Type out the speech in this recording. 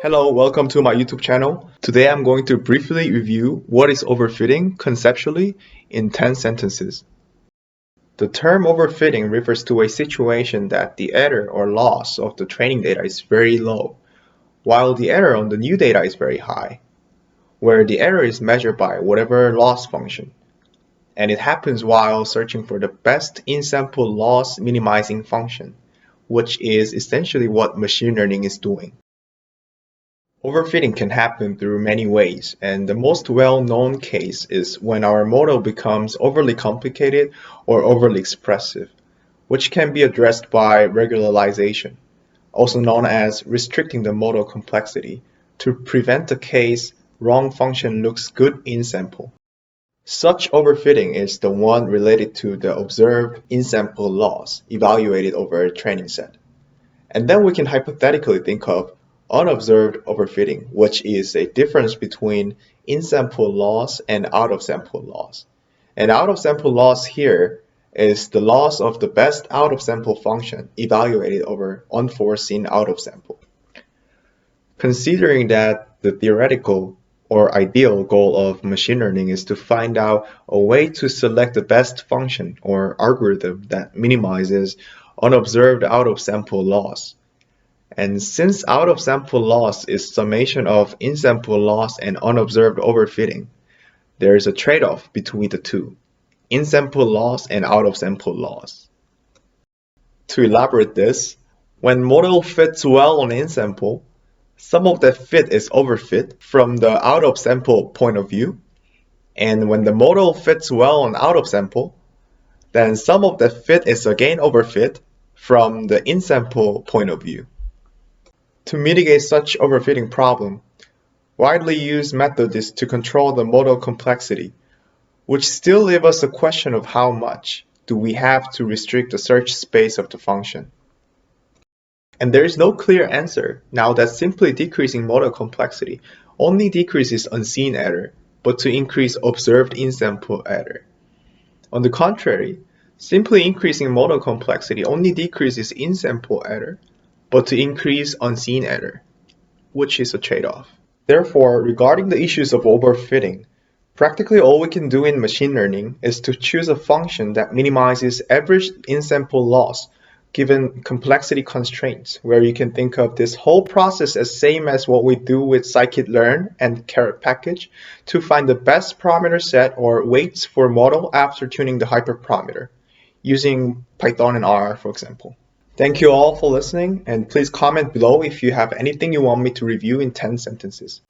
Hello, welcome to my YouTube channel. Today I'm going to briefly review what is overfitting conceptually in 10 sentences. The term overfitting refers to a situation that the error or loss of the training data is very low, while the error on the new data is very high, where the error is measured by whatever loss function. And it happens while searching for the best in-sample loss minimizing function, which is essentially what machine learning is doing. Overfitting can happen through many ways, and the most well-known case is when our model becomes overly complicated or overly expressive, which can be addressed by regularization, also known as restricting the model complexity, to prevent the case wrong function looks good in sample. Such overfitting is the one related to the observed in-sample loss evaluated over a training set. And then we can hypothetically think of unobserved overfitting, which is a difference between in-sample loss and out-of-sample loss. And out-of-sample loss here is the loss of the best out-of-sample function evaluated over unforeseen out-of-sample. Considering that the theoretical or ideal goal of machine learning is to find out a way to select the best function or algorithm that minimizes unobserved out-of-sample loss. And since out-of-sample loss is summation of in-sample loss and unobserved overfitting, there is a trade-off between the two, in-sample loss and out-of-sample loss. To elaborate this, when model fits well on in-sample, some of that fit is overfit from the out-of-sample point of view, and when the model fits well on out-of-sample, then some of that fit is again overfit from the in-sample point of view. To mitigate such overfitting problem, widely used method is to control the model complexity, which still leaves us a question of how much do we have to restrict the search space of the function. And there is no clear answer now that simply decreasing model complexity only decreases unseen error, but to increase observed in-sample error. On the contrary, simply increasing model complexity only decreases in-sample error, but to increase unseen error, which is a trade-off. Therefore, regarding the issues of overfitting, practically all we can do in machine learning is to choose a function that minimizes average in-sample loss given complexity constraints, where you can think of this whole process as same as what we do with scikit-learn and caret package to find the best parameter set or weights for model after tuning the hyperparameter, using Python and R, for example. Thank you all for listening, and please comment below if you have anything you want me to review in 10 sentences.